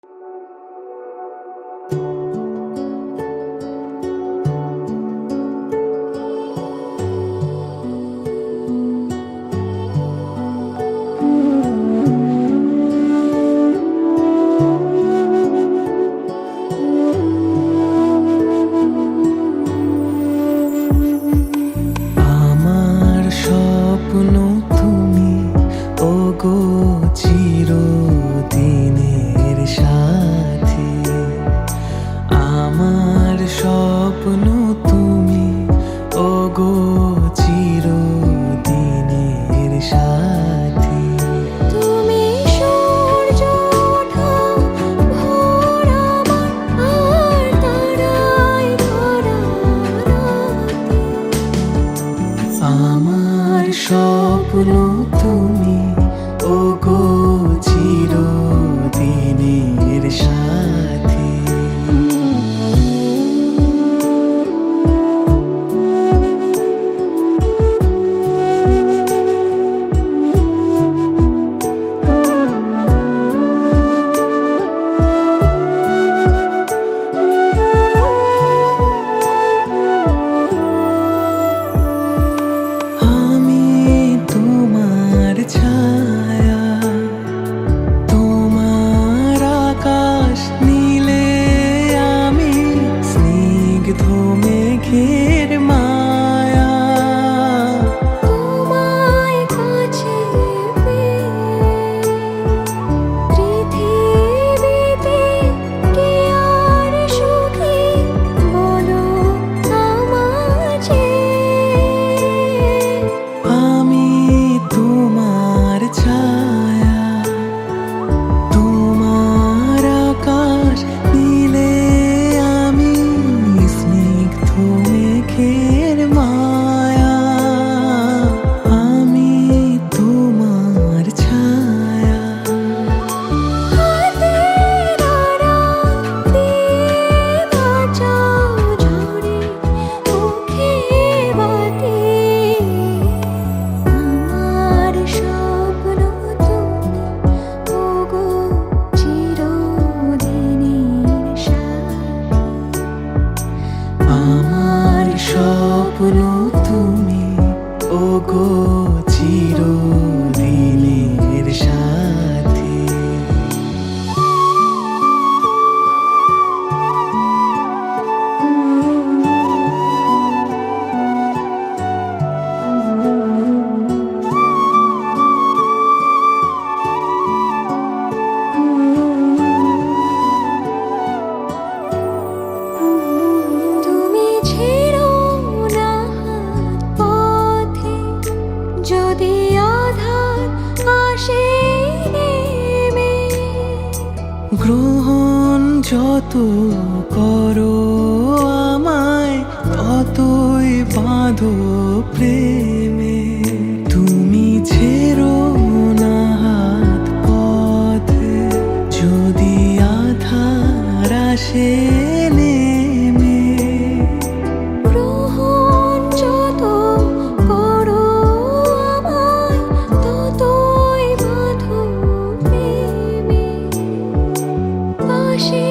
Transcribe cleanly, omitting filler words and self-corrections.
আমার স্বপ্ন তুমি, ওগো চিরদিনের সাথী। আমার স্বপ্ন তুমি, ওগো চিরদিনের সাথী। তুমি সূর্য ওঠা ভোর আমার, আর তারায় ভরা রাতে। আমার স্বপ্ন তুমি, ওগো চিরদিনের সাথী। আমি তোমার ছায়া, তোমার আকাশ নীলে আমি স্নিগ্ধ মেঘের মায়া। তোমায় কাছে পেয়ে পৃথিবীতে কে আর সুখী বলো আমাকে। আমি তোমার ছায়া, তোমার আকাশ নীলে আমি স্নিগ্ধ মেঘের মায়া। আমি তোমার ছায়া। হাতের আড়াল দিয়ে বাঁচাও ঝরে মুখে বাতি। আমার স্বপ্ন তুমি, ওগো চিরদিনের সাথী। আমার স্বপ্ন তুমি, ওগো চিরদিনের সাথী। তুমি ছেড়ো না হাত পথে, যদি আধার আসে নেমে। গ্রহণ যত করো আমায়, ততই বাঁধো প্রেমে। তুমি ছেড়ো না হাত পথে, যদি আধার আসে নেমে। গ্রহণ যত করো আমায়, ততই বাঁধো প্রেমে। পাশে